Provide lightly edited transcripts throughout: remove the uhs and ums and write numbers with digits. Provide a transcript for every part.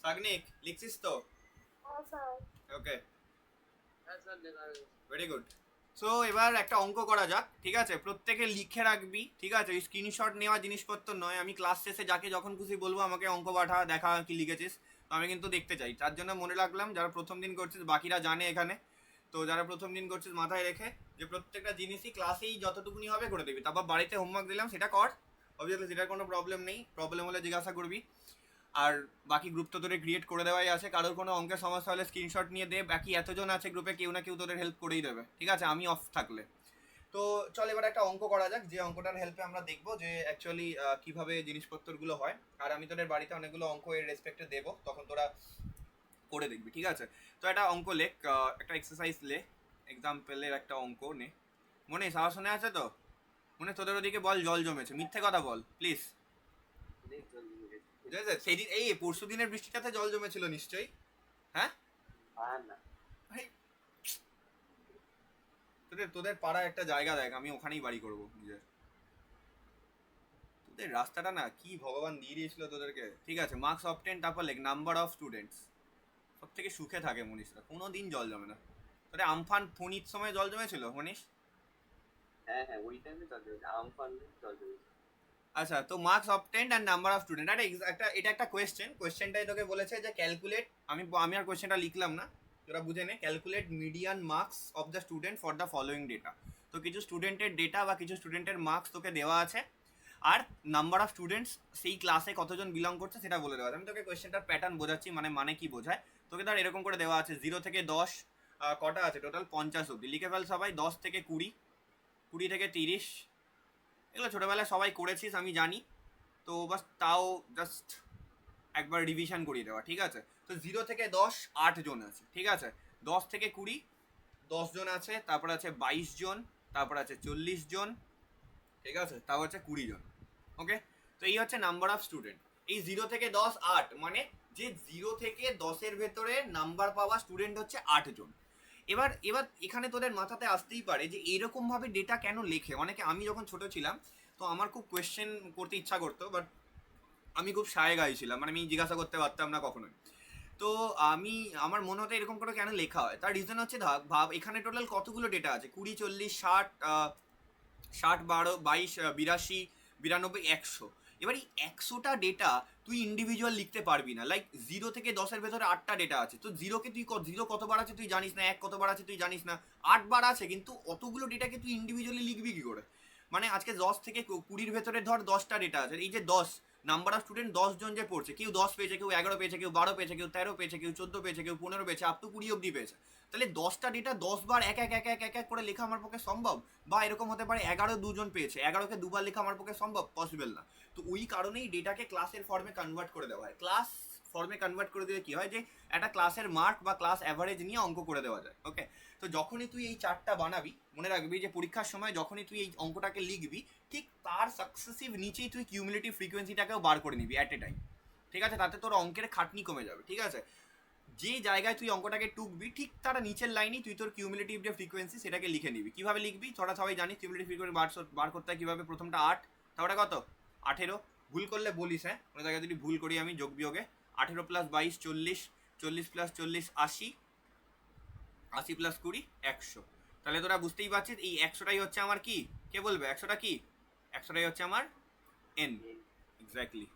সাগনিক লিখছিস তো? হ্যাঁ স্যার। ওকে, হ্যাঁ স্যার লেখা হয়েছে। Very good. সো এবার একটা অঙ্ক করা যাক, ঠিক আছে? প্রত্যেকে লিখে রাখবি, ঠিক আছে? ওই স্ক্রিনশট নেওয়া জিনিসপত্র নয়, আমি ক্লাস শেষে যাকে যখন খুশি বলবো আমাকে অঙ্ক পাঠা, দেখা কি লিখেছিস। তো আমি কিন্তু দেখতে চাই, তার জন্য মনে রাখলাম যারা প্রথম দিন করছিস বাকিরা জানে এখানে। তো যারা প্রথম দিন করছিস মাথায় রেখে যে প্রত্যেকটা জিনিসই ক্লাসেই যতটুকুনি হবে করে দিবি, তারপর বাড়িতে হোমওয়ার্ক দিলাম সেটা কর। অবভিয়াসলি সেটার কোনো প্রবলেম নেই, প্রবলেম হলে জিজ্ঞাসা করবি। আর বাকি গ্রুপ তো তোদের ক্রিয়েট করে দেওয়াই আছে, কারোর কোনো অঙ্কের সমস্যা হলে স্ক্রিনশট নিয়ে দে, বাকি এতজন আছে গ্রুপে কেউ না কেউ তোদের হেল্প করেই দেবে, ঠিক আছে? আমি অফ থাকলে। তো চল এবার একটা অঙ্ক করা যাক, যে অঙ্কটার হেল্পে আমরা দেখবো যে অ্যাকচুয়ালি কিভাবে জিনিসপত্রগুলো হয়। আর আমি তোদের বাড়িতে অনেকগুলো অঙ্ক এর রেসপেক্টে দেবো, তখন তোরা করে দেখবি, ঠিক আছে? তো একটা অঙ্ক লেখ, একটা এক্সারসাইজ লে, এক্সাম্পলের একটা অঙ্ক নে। মনে সাহস শুনে আছে তো? মনে তোদের ওদিকে বল জল জমেছে, মিথ্যে কথা বল প্লিজ। অনেক জলদি হয়ে গেছে। সেই দিন এই পরশু দিনের বৃষ্টিটাতে জল জমেছিল নিশ্চয়ই, হ্যাঁ? আর না ভাই, তোদের তোদের পাড়ায় একটা জায়গা দেখ, আমি ওখানেই বাড়ি করবো নিজের। তোদের রাস্তাটা না কি ভগবান দিয়ে দিয়েছিল তোদেরকে, ঠিক আছে? মার্কস অবটেন, তারপর লেখ নাম্বার অফ স্টুডেন্টস। সব থেকে সুখে থাকে মনীষরা, কোনো দিন জল জমে না। তোদের আমফান ফণির সময় জল জমেছিল মনীষ? হ্যাঁ হ্যাঁ ওই টাইমে জল জমেছে, আমফান জল জমেছে। আচ্ছা, তো marks obtained and number of student, একটা এটা একটা কোয়েশ্চেনটাই তোকে বলেছে যে ক্যালকুলেট, আমি আর কোয়েশ্চেনটা লিখলাম না, তোরা বুঝে নে। Calculate median marks of the student for the following data. তো কিছু স্টুডেন্টের ডেটা বা কিছু স্টুডেন্টের মার্কস তোকে দেওয়া আছে, আর নাম্বার অফ স্টুডেন্টস সেই ক্লাসে কতজন বিলং করছে সেটা বলে দেওয়া আছে। আমি তোকে কোয়েশ্চেনটার প্যাটার্ন বোঝাচ্ছি, মানে কি বোঝায়। তোকে ধর এরকম করে দেওয়া আছে 0 থেকে 10, কটা আছে টোটাল? 50 অব্দি। লিখে ফেল সবাই। 10 থেকে 20, 20 থেকে 30। এগুলো ছোটোবেলায় সবাই করেছিস আমি জানি, তো বাস তাও জাস্ট একবার রিভিশন করিয়ে দেওয়া, ঠিক আছে? তো 0 থেকে 10 8 জন আছে, ঠিক আছে? 10 থেকে 20 10 জন আছে, তারপর আছে 22 জন, তারপর আছে 40 জন, ঠিক আছে? তারপর হচ্ছে 20 জন। ওকে, তো এই হচ্ছে নাম্বার অফ স্টুডেন্ট। এই 0 থেকে 10 8, মানে যে 0 থেকে 10-এর ভেতরে নাম্বার পাওয়া স্টুডেন্ট হচ্ছে 8 জন। এবার এবার এখানে তোদের মাথাতে আসতেই পারে যে এইরকম ভাবে ডেটা কেন লেখে অনেকে। আমি যখন ছোট ছিলাম তো আমার খুব কোয়েশ্চেন করতে ইচ্ছা করতো, বাট আমি খুব সায় গাই ছিলাম, মানে আমি জিজ্ঞাসা করতে পারতাম না কখনোই। তো আমি, আমার মনে হতো এরকম করে কেন লেখা হয়, তার রিজন হচ্ছে ভাব এখানে টোটাল কতগুলো ডেটা আছে, 20 40 60, 60 12 22 82 92 100। এবার এই 100টা ডেটা তুই ইন্ডিভিজুয়াল লিখতে পারবি না। লাইক 0 থেকে 10-এর ভেতরে 8টা ডেটা আছে, তো জিরোকে তুই 0 কতবার আছে তুই জানিস না, 1 কতবার আছে তুই জানিস না, 8 বার আছে, কিন্তু অতগুলো ডেটাকে তুই ইন্ডিভিজুয়ালি লিখবি কি করে? মানে আজকে 10 থেকে 20-র ভেতরে ধর 10টা ডেটা আছে, এই যে 10 নাম্বার অফ স্টুডেন্ট 10 জন যে পড়ছে, কেউ 10 পেয়েছে, কেউ 11 পেয়েছে, কেউ 12 পেয়েছে, কেউ 13 পেয়েছে, কেউ 14 পেয়েছে, কেউ 15 পেয়েছে, আপ টু 20 অব্দি পেয়েছে। তাহলে 10টা ডেটা 10 বার এক এক এক এক এক এক করে লেখা আমার পক্ষে সম্ভব? বা এরকম হতে পারে 11 দুজন পেয়েছে, 11কে দুবার লেখা আমার পক্ষে সম্ভব? পসিবল না। তো ওই কারণেই ডেটাকে ক্লাসের ফর্মে কনভার্ট করে দেওয়া হয়। ক্লাস ফর্মে কনভার্ট করে দিলে কি হয়, যে একটা ক্লাসের মার্ক বা ক্লাস অ্যাভারেজ নিয়ে অঙ্ক করে দেওয়া যায়। ওকে, তো যখনই তুই এই চার্টটা বানাবি, মনে রাখবি যে পরীক্ষার সময় যখনই তুই এই অঙ্কটাকে লিখবি, ঠিক তার সাকসেসিভ নিচেই তুই কিউমুলেটিভ ফ্রিকোয়েন্সিটাকেও বার করে নিবি অ্যাট এ টাইম, ঠিক আছে? তাতে তোর অঙ্কের খাটনি কমে যাবে, ঠিক আছে? যে জায়গায় তুই অঙ্কটাকে টুকবি, ঠিক তার নিচের লাইনই তুই তোর কিউমুলেটিভ যে ফ্রিকোয়েন্সি সেটাকে লিখে নিবি। কিভাবে লিখবি তোরা সবাই জানিস, কিউমুলেটিভ ফ্রিকোয়েন্সি বার করতে হয় কিভাবে। প্রথমটা 8, তারপরে কত 18, ভুল করলে বলিস, হ্যাঁ? কোনো জায়গায় যদি ভুল করি আমি যোগ বিয়োগে, 18 + 22 40, 40 + 40 80, 80 + 20 100। তাহলে তোরা বুঝতেই পারছিস এই 100টাই হচ্ছে আমার কি, কে বলবে 100টা কি? 100টাই হচ্ছে আমার এন, এক্স্যাক্টলি।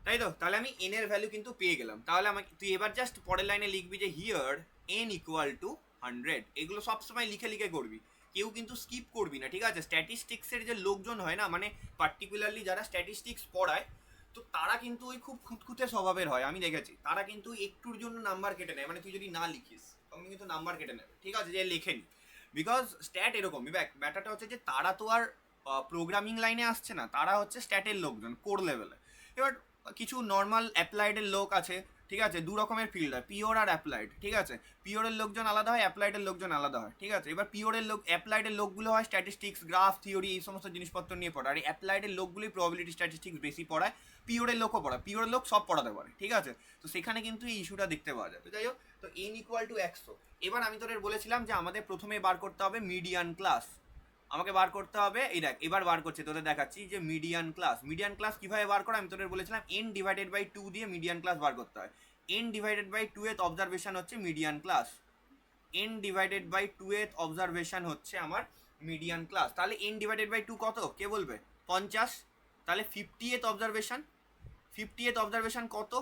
তাই তো? তাহলে আমি এন এর ভ্যালু কিন্তু পেয়ে গেলাম। তাহলে আমাকে তুই এবার জাস্ট পরের লাইনে লিখবি যে হিয়ার এন ইকুয়াল টু 100। এগুলো সবসময় লিখে লিখে করবি, কেউ কিন্তু স্কিপ করবি না, ঠিক আছে? স্ট্যাটিস্টিক্সের যে লোকজন হয় না, মানে পার্টিকুলারলি যারা স্ট্যাটিস্টিক্স পড়ায়, তো তারা কিন্তু ওই খুব খুঁতখুঁতে স্বভাবের হয়, আমি দেখেছি। তারা কিন্তু একটুর জন্য নাম্বার কেটে নেয়, মানে তুই যদি না লিখিস তখন কিন্তু নাম্বার কেটে নেবে, ঠিক আছে? যে লেখেনি, বিকজ স্ট্যাট এরকমই। ব্যাটারটা হচ্ছে যে তারা তো আর প্রোগ্রামিং লাইনে আসছে না, তারা হচ্ছে স্ট্যাটের লোকজন, কোর লেভেলে। এবার কিছু নর্মাল অ্যাপ্লাইডের লোক আছে, ঠিক আছে? দু রকমের ফিল্ড হয়, পিওর আর অ্যাপ্লাইড, ঠিক আছে? পিওরের লোকজন আলাদা হয়, অ্যাপ্লাইডের লোকজন আলাদা হয়, ঠিক আছে? এবার পিওরের লোক, অ্যাপ্লাইডের লোকগুলো হয় স্ট্যাটিস্টিক্স, গ্রাফ থিওরি, এই সমস্ত জিনিসপত্র নিয়ে পড়ায়। আর অ্যাপ্লাইডের লোকগুলোই প্রবাবিলিটি স্ট্যাটিস্টিক্স বেশি পড়ায়। পিওরের লোকও পড়ায়, পিওরের লোক সব পড়াতে পারে, ঠিক আছে? তো সেখানে কিন্তু এই ইস্যুটা দেখতে পাওয়া যায়। তো যাই হোক, তো এন ইকুয়াল টু 100। এবার আমি তোদের বলেছিলাম যে আমাদের প্রথমে বার করতে হবে মিডিয়ান ক্লাস। আমাকে বার করতে হবে, এই দেখ এবার বার করছে, তোদের দেখাচ্ছি যে মিডিয়ান ক্লাস কিভাবে বার করা, আমি তোদের বলেছিলাম n ডিভাইডেড বাই 2 দিয়ে মিডিয়ান ক্লাস বার করতে হয়। n ডিভাইডেড বাই 2 এর অবজারভেশন হচ্ছে median class, n divided by 2 এর অবজারভেশন হচ্ছে আমার মিডিয়ান ক্লাস। তাহলে n ডিভাইডেড বাই 2 কত কে বলবে? 50। তাহলে 50th অবজারভেশন, 50th অবজারভেশন কত?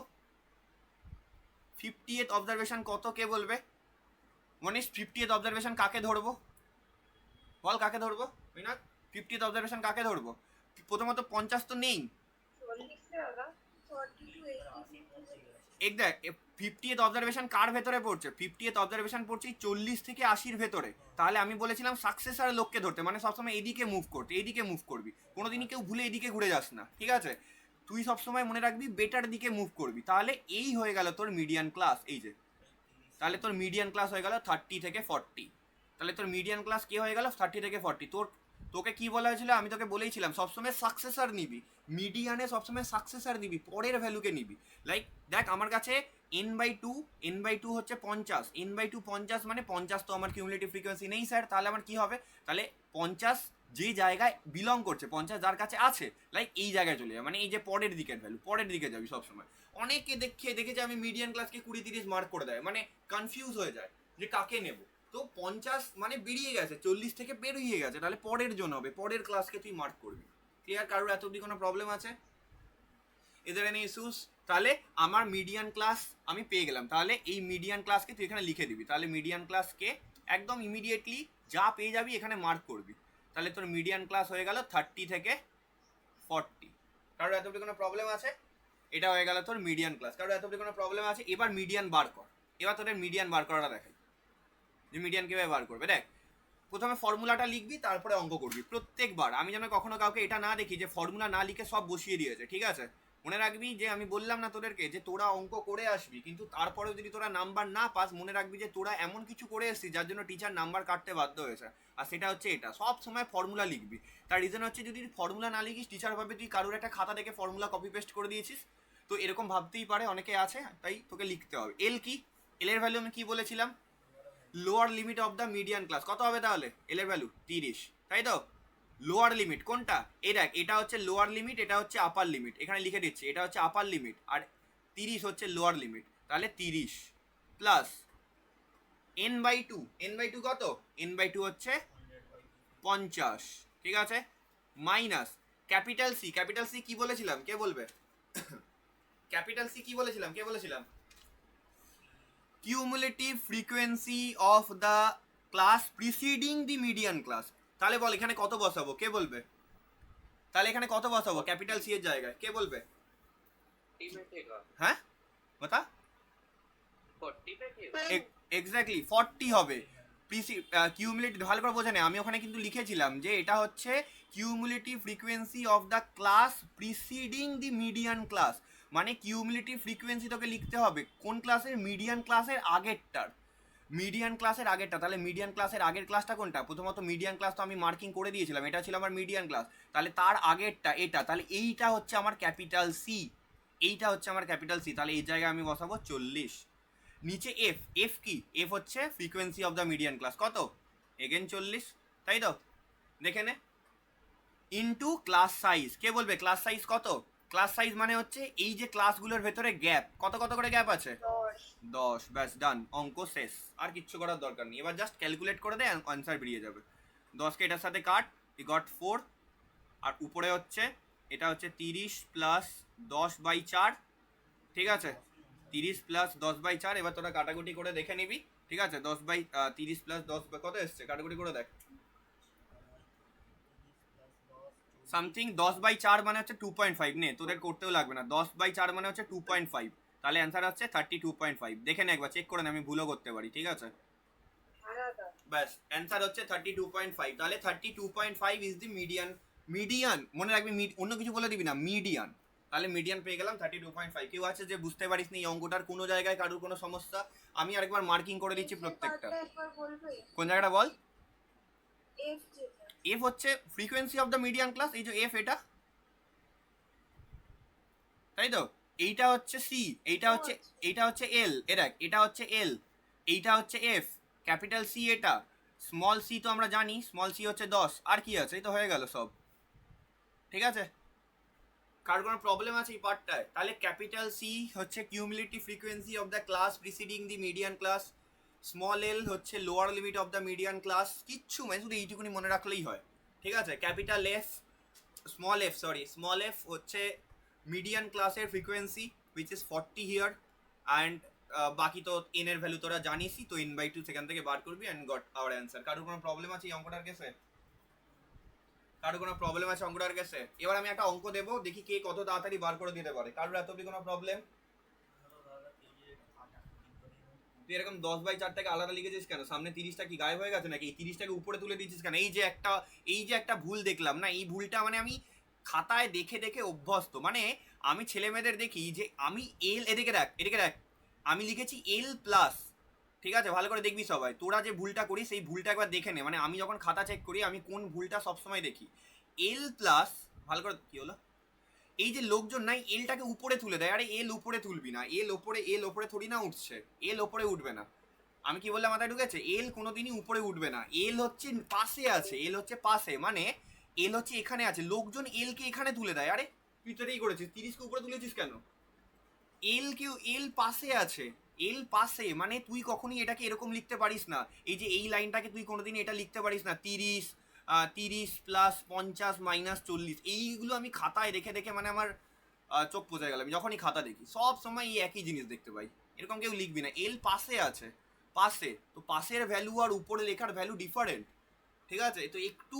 50th অবজারভেশন কত কে বলবে? মনীষ 50th অবজারভেশন কাকে ধরবো বল, কাকে ধরবো বিনোদ? 50th অবজারভেশন কাকে ধরবো? প্রথমত 50 তো নেই, এক দেখ 50th অবজারভেশন কার ভেতরে পড়ছে? 50th অবজারভেশন পড়ছে 40 থেকে 80-র ভেতরে। তাহলে আমি বলেছিলাম সাকসেসর লোককে ধরতে, মানে সবসময় এইদিকে মুভ করতে, এইদিকে মুভ করবি, কোনোদিনই কেউ ভুলে এইদিকে ঘুরে যাস না, ঠিক আছে? তুই সবসময় মনে রাখবি বেটার দিকে মুভ করবি। তাহলে এই হয়ে গেল তোর মিডিয়ান ক্লাস, এই যে তাহলে তোর মিডিয়ান ক্লাস হয়ে গেল 30 থেকে 40। তাহলে তোর মিডিয়ান ক্লাস কি হয়ে গেল? 30 থেকে 40। তোকে কি বলা হয়েছিল? আমি তোকে বলেইছিলাম সবসময় সাকসেসর নিবি, মিডিয়ানে সবসময় সাকসেসর নিবি, পরের ভ্যালুকে নিবি। লাইক দেখ আমার কাছে n/2 হচ্ছে 50, n/2 50 মানে 50 তো আমার কিউমুলেটিভ ফ্রিকোয়েন্সি নেই স্যার, তাহলে আমার কি হবে? তাহলে 50 যে জায়গায় বিলং করছে, 50 যার কাছে আছে, লাইক এই জায়গায় চলে যাবে, মানে এই যে পরের দিকের ভ্যালু, পরের দিকে যাবি সবসময়। অনেকে দেখেছে আমি মিডিয়ান ক্লাসকে 20-30 মার্ক করে দেয়, মানে কনফিউজ হয়ে যায় যে কাকে নেব। তো 50 মানে বেরিয়ে গেছে, 40 থেকে বেরিয়ে গেছে, তাহলে পরের জন্য হবে, পরের ক্লাসকে তুই মার্ক করবি। ক্লিয়ার? কারোর এত অব্দি কোনো প্রবলেম আছে? এদের এনি ইস্যুস? তাহলে আমার মিডিয়ান ক্লাস আমি পেয়ে গেলাম, তাহলে এই মিডিয়ান ক্লাসকে তুই এখানে লিখে দিবি। তাহলে মিডিয়ান ক্লাসকে একদম ইমিডিয়েটলি যা পেয়ে যাবি এখানে মার্ক করবি। তাহলে তোর মিডিয়ান ক্লাস হয়ে গেল 30 থেকে 40। কারোর এত অব্দি কোনো প্রবলেম আছে? এটা হয়ে গেল তোর মিডিয়ান ক্লাস। কারোর এত অব্দি কোনো প্রবলেম আছে? এবার মিডিয়ান বার কর। এবার তোদের মিডিয়ান বার করাটা দেখাই যে মিডিয়ান কীভাবে বার করবে। দেখ প্রথমে ফর্মুলাটা লিখবি, তারপরে অঙ্ক করবি প্রত্যেকবার। আমি যেন কখনো কাউকে এটা না দেখি যে ফর্মুলা না লিখে সব বসিয়ে দিয়েছে, ঠিক আছে? মনে রাখবি যে আমি বললাম না তোদেরকে যে তোরা অঙ্ক করে আসবি, কিন্তু তারপরেও যদি তোরা নাম্বার না পাস, মনে রাখবি যে তোরা এমন কিছু করে এসছিস যার জন্য টিচার নাম্বার কাটতে বাধ্য হয়েছে। আর সেটা হচ্ছে এটা, সব সময় ফর্মুলা লিখবি। তার রিজন হচ্ছে যদি ফর্মুলা না লিখিস, টিচার ভাবে তুই কারোর একটা খাতা দেখে ফর্মুলা কপি পেস্ট করে দিয়েছিস। তো এরকম ভাবতেই পারে, অনেকে আছে, তাই তোকে লিখতে হবে। এল কি? এল এর ভ্যালু আমি কি বলেছিলাম? Lower limit of the median class কত হবে তাহলে? এল এর ভ্যালু 30, তাই তো? লোয়ার লিমিট কোনটা? এই দেখ, এটা হচ্ছে লোয়ার লিমিট, এটা হচ্ছে আপার লিমিট, এখানে লিখে দিচ্ছি, এটা হচ্ছে আপার লিমিট আর 30 হচ্ছে লোয়ার লিমিট। তাহলে 30 প্লাস n/2, n/2 কত? n/2 হচ্ছে 50, ঠিক আছে? মাইনাস ক্যাপিটাল সি কি বলেছিলাম কে বলবে? ক্যাপিটাল সি কি বলেছিলাম, কে বলেছিলাম? Cumulative frequency of the class preceding the median class. তাহলে বল এখানে কত বসাবো, কে বলবে? তাহলে এখানে কত বসাবো ক্যাপিটাল সি এর জায়গায়, কে বলবে? হ্যাঁ বতা, এক্স্যাক্টলি 40 হবে। কিউমুলেটিভ ভালো করে বোঝা নেই, আমি ওখানে কিন্তু লিখেছিলাম যে এটা হচ্ছে cumulative frequency of the class preceding the median class. মানে কিউমুলেটিভ ফ্রিকোয়েন্সি তোকে লিখতে হবে কোন ক্লাসের? মিডিয়ান ক্লাসের আগেরটার, মিডিয়ান ক্লাসের আগেরটা। তাহলে মিডিয়ান ক্লাসের আগের ক্লাসটা কোনটা? প্রথমত মিডিয়ান ক্লাস তো আমি মার্কিং করে দিয়েছিলাম, এটা ছিল আমার মিডিয়ান ক্লাস। তাহলে তার আগেরটা এটা, তাহলে এইটা হচ্ছে আমার ক্যাপিটাল সি, এইটা হচ্ছে আমার ক্যাপিটাল সি। তাহলে এই জায়গায় আমি বসাবো 40। নিচে এফ, এফ কি? এফ হচ্ছে frequency of the median class, কত? এগেন 40, তাই তো? দেখে নে। ইনটু ক্লাস সাইজ, কে বলবে ক্লাস সাইজ কত? ক্লাস সাইজ মানে হচ্ছে এই যে ক্লাসগুলোর ভেতরে গ্যাপ, কত কত করে গ্যাপ আছে? 10। ব্যাস ডান, অঙ্ক শেষ, আর কিচ্ছু করার দরকার নেই। এবার জাস্ট ক্যালকুলেট করে দে, আনসার বেরিয়ে যাবে। 10কে এটার সাথে কাট, ই গট 4। আর উপরে হচ্ছে এটা হচ্ছে 30 প্লাস 10/4, ঠিক আছে? 30 প্লাস 10/4। এবার তোরা কাটাকুটি করে দেখে নিবি, ঠিক আছে? 30 প্লাস 10 কত এসছে? কাটাকুটি করে দেখ। সামথিং 10/4 মানে হচ্ছে 2.5। নে, তোদের করতেও লাগবে না, 10/4 মানে হচ্ছে 2.5। তাহলে অ্যান্সার হচ্ছে 32.5। দেখে নে একবার, চেক করে নে, আমি ভুলও করতে পারি, ঠিক আছে? ব্যাস অ্যান্সার হচ্ছে 32.5। তাহলে 32.5 ইজ দি মিডিয়ান। মিডিয়ান মনে রাখবি, অন্য কিছু বলে দিবি না, মিডিয়ান। তাহলে মিডিয়ান পেয়ে গেলাম 32.5। কেউ আছে যে বুঝতে পারিস নি এই অঙ্কটার কোনো জায়গায় কারোর কোনো সমস্যা? আমি আরেকবার মার্কিং করে দিচ্ছি প্রত্যেকটা। কোন জায়গাটা বল? এফ হচ্ছে frequency of the median class, এই যে এফ, এটা, তাই তো? এইটা হচ্ছে সি, এইটা হচ্ছে এল, এ দেখ এটা হচ্ছে এল, এইটা হচ্ছে এফ, ক্যাপিটাল সি এটা, স্মল সি তো আমরা জানি, স্মল সি হচ্ছে 10, আর কি আছে, এই তো হয়ে গেল সব। ঠিক আছে, কার কোনো প্রবলেম আছে এই পার্টটায়? তাহলে ক্যাপিটাল সি হচ্ছে cumulative frequency of the class preceding the median class, small L হচ্ছে lower limit of the median class, কিচ্ছু মানে শুধু এইটুকুনি মনে রাখলেই হয়। ঠিক আছে, ক্যাপিটাল এফ, স্মল এফ হচ্ছে মিডিয়ান ক্লাসের frequency which is 40 here, and বাকি তো এন এর ভ্যালু তোরা জানিসই, তো n/2 সেখান থেকে বার করবি অ্যান্ড গট আওয়ার অ্যান্সার। কারোর কোনো প্রবলেম আছে এই অঙ্কটার কেসে? কারোর কোনো প্রবলেম আছে অঙ্কটার কেসে? এবার আমি একটা অঙ্ক দেবো, দেখি কে কত তাড়াতাড়ি বার করে দিতে পারে। কারোর এত অব্দি কোনো প্রবলেম? তুই এরকম 10/4 থেকে আলাদা লিখেছিস কেন? সামনে 30টা কি গায়েব হয়ে গেছে নাকি? এই 30টাকে উপরে তুলে দিয়েছিস কেন? এই যে একটা ভুল দেখলাম না, এই ভুলটা মানে আমি খাতায় দেখে দেখে অভ্যস্ত। মানে আমি ছেলে মেয়েদের দেখি যে আমি এল, এদিকে দেখ, আমি লিখেছি এল প্লাস। ঠিক আছে, ভালো করে দেখবি সবাই, তোরা যে ভুলটা করিস সেই ভুলটা একবার দেখে নে। মানে আমি যখন খাতা চেক করি আমি কোন ভুলটা সবসময় দেখি। এল প্লাস, ভালো করে, কি হলো? এই যে লোকজন নাই এলটাকে উপরে তুলে দেয়, আরে এল উপরে তুলবি না, এল ওপরে থোড়ি না উঠছে, এল ওপরে উঠবে না। আমি কি বললাম মাথায় ঢুকেছে? এল কোনোদিনই উপরে উঠবে না, এল হচ্ছে পাশে আছে, এল হচ্ছে পাশে, মানে এল হচ্ছে এখানে আছে, লোকজন এল কে এখানে তুলে দেয়। আরে তুই তো এটাই করেছিস, 30কে উপরে তুলেছিস কেন? এল পাশে আছে, এল পাশে, মানে তুই কখনই এটাকে এরকম লিখতে পারিস না। এই যে এই লাইনটাকে তুই কোনোদিন এটা লিখতে পারিস না 30 প্লাস 50 মাইনাস 40, এইগুলো আমি খাতায় দেখে দেখে মানে আমার চোখ বোঝা গেল। আমি যখনই খাতা দেখি সব সময় এই একই জিনিস দেখতে পাই, এরকম কেউ লিখবি না। এল পাশে আছে, পাশে তো পাশের ভ্যালু আর উপরে লেখার ভ্যালু ডিফারেন্ট। ঠিক আছে, তো একটু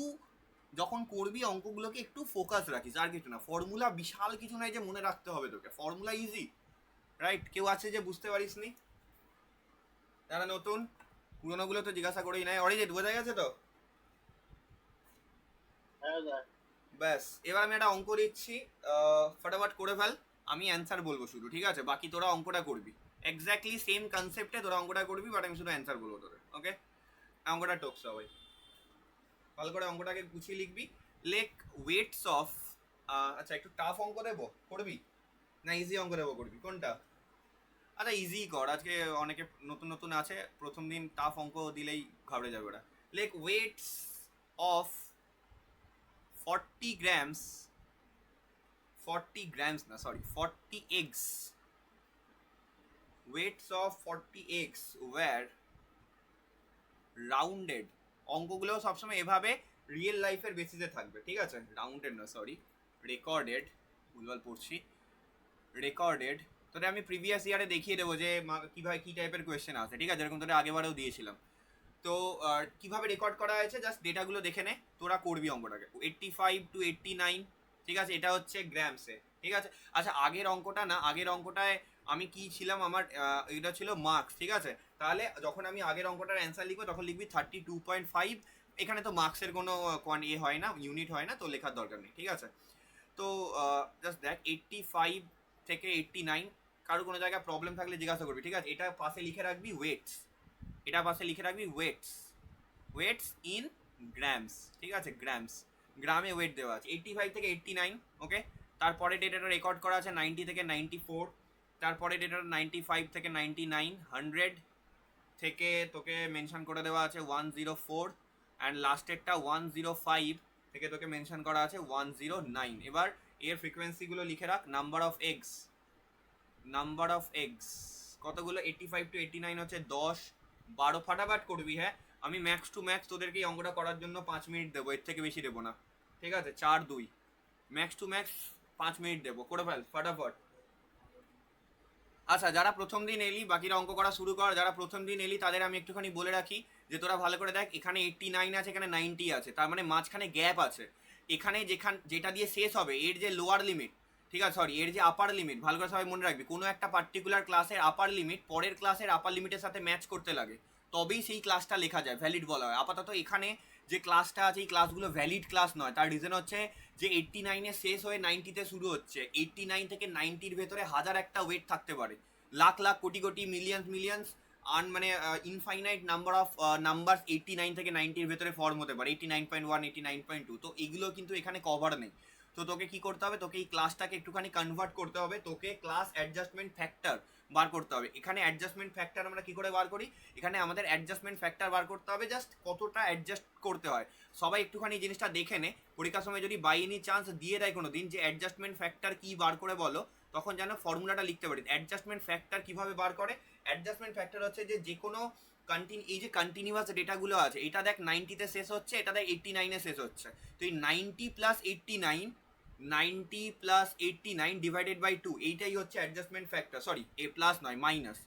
যখন করবি অঙ্কগুলোকে একটু ফোকাস রাখিস, আর কিছু না। ফর্মুলা বিশাল কিছু নাই যে মনে রাখতে হবে তোকে, ফর্মুলা ইজি, রাইট? কেউ আছে যে বুঝতে পারিস নি? যারা নতুন, পুরোনোগুলো তো জিজ্ঞাসা করেই নাই। অরিজিৎ বোঝা গেছে তো? ব্যাস, এবার আমি একটা অঙ্ক দিচ্ছি, ফটাফট করে ফেল, আমি অ্যান্সার বলবো শুধু। ঠিক আছে, বাকি তোরা অঙ্কটা করবি এক্স্যাক্টলি সেম কনসেপ্টে, তোরা অঙ্কটা করবি, বাট আমি শুধু অ্যান্সার বলবো তোদের। ওকে, অঙ্কটা টোক সবাই ভালো করে, অঙ্কটাকে গুছিয়ে লিখবি। লেক ওয়েটস অফ, আচ্ছা একটু টাফ অঙ্ক দেবো, করবি না ইজি অঙ্ক দেবো, করবি কোনটা? আচ্ছা ইজি কর, আজকে অনেকে নতুন নতুন আছে, প্রথম দিন টাফ অঙ্ক দিলেই ঘাবড়ে যাবে ওরা। Lake weights of 40 grams, 40 grams না sorry 40 eggs, weights of 40 eggs were rounded। অঙ্কগুলো সবসময় এভাবে রিয়েল লাইফের বেসিসে থাকবে। ঠিক আছে, রাউন্ডেড না সরি, রেকর্ডেড, ভুলভাল পড়ছি, রেকর্ডেড। তোদের আমি প্রিভিয়াস ইয়ারে দেখিয়ে দেবো যে কীভাবে কী টাইপের কোয়েশ্চেন আছে। ঠিক আছে, এরকম তোদের আগেবারেও দিয়েছিলাম। তো কিভাবে রেকর্ড করা হয়েছে জাস্ট ডেটাগুলো দেখে নে, তোরা করবি অঙ্কটাকে। 85 to 89, ঠিক আছে, এটা হচ্ছে গ্রামসে। ঠিক আছে, আচ্ছা আগের অঙ্কটা না, আগের অঙ্কটায় আমি কি ছিলাম, আমার এটা ছিল মার্কস। ঠিক আছে, তাহলে যখন আমি আগের অঙ্কটার অ্যান্সার লিখবো তখন লিখবি 32.5। এখানে তো মার্কসের কোনো হয় না, ইউনিট হয় না, তো লেখার দরকার নেই। ঠিক আছে, তো জাস্ট দেখ 85 থেকে 89, কারো কোনো জায়গায় প্রবলেম থাকলে জিজ্ঞাসা করবি। ঠিক আছে, এটা পাশে লিখে রাখবি ওয়েটস, এটা পাশে লিখে রাখবি ওয়েটস, ওয়েটস ইন গ্রামস। ঠিক আছে, গ্রামস, গ্রামে ওয়েট দেওয়া আছে 85 থেকে 89। ওকে, তারপরে ডেটাটা রেকর্ড করা আছে 90 থেকে 94, তারপরে ডেটাটা 95 থেকে 99, 100 থেকে তোকে মেনশন করে দেওয়া আছে 104, অ্যান্ড লাস্টেরটা 105 থেকে তোকে মেনশন করা আছে 109। এবার এর ফ্রিকোয়েন্সিগুলো লিখে রাখ। Number of eggs, number of eggs কতগুলো? 85 to 89 হচ্ছে 10, 12। ফাটাফাট করবি। হ্যাঁ, আমি ম্যাক্স টু ম্যাক্স তোদেরকে এই অঙ্কটা করার জন্য 5 মিনিট দেবো, এর থেকে বেশি দেবো না। ঠিক আছে, 4-2, ম্যাক্স টু ম্যাক্স 5 মিনিট দেবো, করে ফেল ফাটাফাট। আচ্ছা যারা প্রথম দিন এলি বাকিরা অঙ্ক করা শুরু কর। যারা প্রথম দিন এলি তাদের আমি একটুখানি বলে রাখি যে তোরা ভালো করে দেখ, এখানে 89 আছে, এখানে 90 আছে, তার মানে মাঝখানে গ্যাপ আছে। এখানে যেটা দিয়ে শেষ হবে এর যে লোয়ার লিমিট, ঠিক আছে সরি এর যে আপার লিমিট, ভালো করে সবাই মনে রাখবি, কোনো একটা পার্টিকুলার ক্লাসের আপার লিমিট পরের ক্লাসের আপার লিমিটের সাথে ম্যাচ করতে লাগে, তবেই সেই ক্লাসটা লেখা যায়, ভ্যালিড বলা হয়। আপাতত এখানে যে ক্লাসটা আছে এই ক্লাসগুলো ভ্যালিড ক্লাস নয়। তার রিজন হচ্ছে যে 89 শেষ হয়ে 90 শুরু হচ্ছে। 89 থেকে 90 ভেতরে হাজার একটা ওয়েট থাকতে পারে, লাখ লাখ কোটি কোটি মিলিয়ন্স মানে ইনফাইনাইট নাম্বার অফ নাম্বারস 89 থেকে 90 ভেতরে ফর্ম হতে পারে, 89.1, 89.2। তো এগুলো কিন্তু এখানে কভার নেই। তো তো তোকে কি করতে হবে, তোকে এই ক্লাসটাকে একটুখানি কনভার্ট করতে হবে, তোকে ক্লাস অ্যাডজাস্টমেন্ট ফ্যাক্টর বার করতে হবে। এখানে অ্যাডজাস্টমেন্ট ফ্যাক্টর আমরা কি করে বার করি, এখানে আমাদের অ্যাডজাস্টমেন্ট ফ্যাক্টর বার করতে হবে, জাস্ট কতটা অ্যাডজাস্ট করতে হয়। সবাই একটুখানি এই জিনিসটা দেখে নে, পরীক্ষার সময় যদি বাই এনি চান্স দিয়ে দেয় কোনো দিন যে অ্যাডজাস্টমেন্ট ফ্যাক্টর কি বার করে বলো, তখন যেন ফর্মুলাটা লিখতে পারি। অ্যাডজাস্টমেন্ট ফ্যাক্টর কিভাবে বার করে, অ্যাডজাস্টমেন্ট ফ্যাক্টর হচ্ছে যে কোনো এই যে কন্টিনিউয়াস ডেটাগুলো আছে, এটা দেখ 90-তে শেষ হচ্ছে, এটা দেখ 89-এ শেষ হচ্ছে, তো এই 90 প্লাস 89, 90 প্লাস 89 ডিভাইডেড বাই 2, এইটাই হচ্ছে অ্যাডজাস্টমেন্ট ফ্যাক্টর। সরি, এ প্লাস নয়, মাইনাস,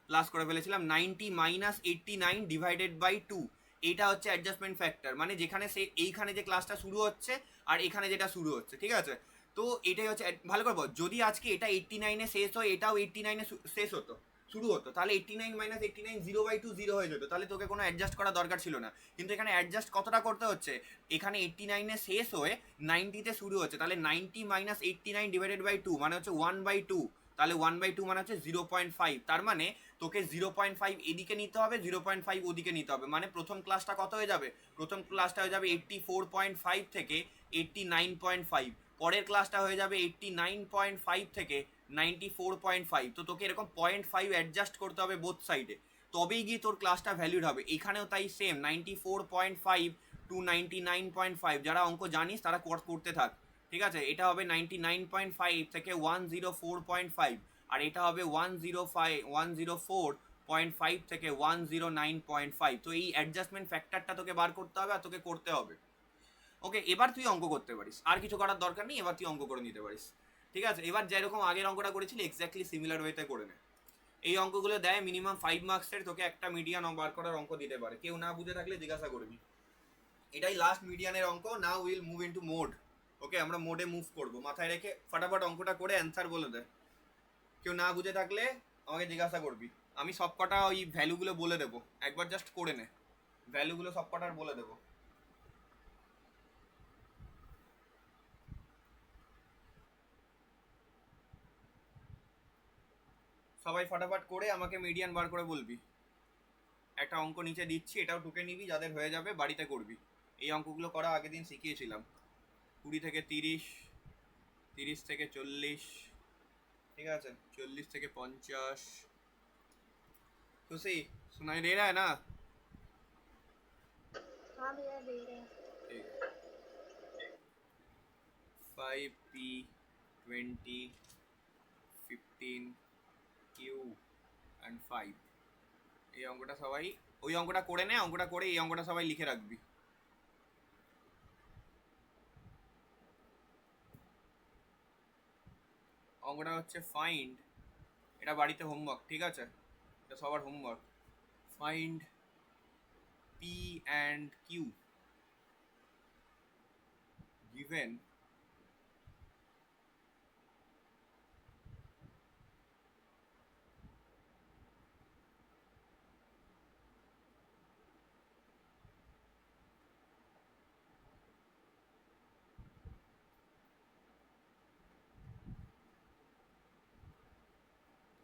প্লাস করে ফেলেছিলাম। 90 মাইনাস 89 ডিভাইডেড বাই 2, এইটা হচ্ছে অ্যাডজাস্টমেন্ট ফ্যাক্টর, মানে যেখানে সে এইখানে যে ক্লাসটা শুরু হচ্ছে আর এখানে যেটা শুরু হচ্ছে, ঠিক আছে। তো এটাই হচ্ছে, ভালো করে বল, যদি আজকে এটা 89-এ শেষ হয়, এটাও 89-এ শেষ হতো, শুরু হতো, তাহলে 89 মাইনাস 89 0/2 0 হয়ে যেত, তাহলে তোকে কোনো অ্যাডজাস্ট করার দরকার ছিল না। কিন্তু এখানে অ্যাডজাস্ট কতটা করতে হচ্ছে, এখানে 89-এ শেষ হয়ে 90-তে শুরু হচ্ছে, তাহলে 90 মাইনাস 89 ডিভাইডেড বাই 2 মানে হচ্ছে 1/2, তাহলে 1/2 মানে হচ্ছে 0.5, তার মানে তোকে 0.5 এদিকে নিতে হবে, 0.5 ওদিকে নিতে হবে, মানে প্রথম ক্লাসটা কত হয়ে যাবে, প্রথম ক্লাসটা হয়ে যাবে 84.5 থেকে 89.5, পরের ক্লাসটা হয়ে যাবে 89.5 থেকে 94.5। তো তোকে এরকম 0.5 অ্যাডজাস্ট করতে হবে বোথ সাইডে, তবেই গিয়ে তোর ক্লাসটা ভ্যালিড হবে। এখানেও তাই সেম, 94.5 টু 99.5, যারা অঙ্ক জানিস তারা করতে থাক, ঠিক আছে। এটা হবে 99.5 থেকে 104.5, আর এটা হবে 104.5 থেকে 109.5। তো এই অ্যাডজাস্টমেন্ট ফ্যাক্টরটা তোকে বার করতে হবে আর তোকে করতে হবে। ওকে, এবার তুই অঙ্ক করতে পারিস, আর কিছু করার দরকার নেই, এবার তুই অঙ্ক করে নিতে পারিস, ঠিক আছে। এবার যেরকম আগের অঙ্কটা করেছিলি এক্স্যাক্টলি সিমিলার ওয়েতে করে নে। এই অঙ্কগুলো দেয় মিনিমাম 5 মার্কসের, তোকে একটা মিডিয়ান বার করার অঙ্ক দিতে পারে, কেউ না বুঝে থাকলে জিজ্ঞাসা করবি। এটাই লাস্ট মিডিয়ানের অঙ্ক। Now will move into mode. Okay, আমরা মোডে মুভ করবো, মাথায় রেখে ফটাফট অঙ্কটা করে অ্যান্সার বলে দে। কেউ না বুঝে থাকলে আমাকে জিজ্ঞাসা করবি, আমি সব কটা ওই ভ্যালুগুলো বলে দেবো, একবার জাস্ট করে নে, ভ্যালুগুলো সব কটার বলে দেবো। সবাই ফটাফট করে আমাকে মিডিয়ান বার করে বলবি। একটা অঙ্ক নিচে দিচ্ছি, এটাও টুকে নিবি, যাদের হয়ে যাবে বাড়িতে করবি। এই অঙ্কগুলো করা আগের দিন শিখিয়েছিলাম। 20 থেকে 30, 30 থেকে 40, ঠিক আছে, 40 থেকে 50। खुशी सुनाई दे रहा है ना? हाँ भैया दे रहे हैं। ठीक है। 5p 20 15 q and 5, এই অঙ্কটা সবাই ওই অঙ্কটা করে নে, অঙ্কটা করে এই অঙ্কটা সবাই লিখে রাখবি। অঙ্কটা হচ্ছে ফাইন্ড, এটা বাড়িতে হোমওয়ার্ক, ঠিক আছে, এটা সবার homework. Find p and q given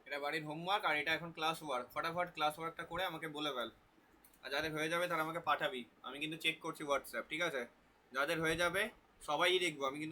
এটা বাড়ির হোমওয়ার্ক, আর এটা এখন ক্লাস ওয়ার্ক। ফটাফট ক্লাস ওয়ার্কটা করে আমাকে বলে ফেল, আর যাদের হয়ে যাবে তারা আমাকে পাঠাবি, আমি কিন্তু চেক করছি হোয়াটসঅ্যাপ, ঠিক আছে। যাদের হয়ে যাবে সবাই দেখবো, আমি কিন্তু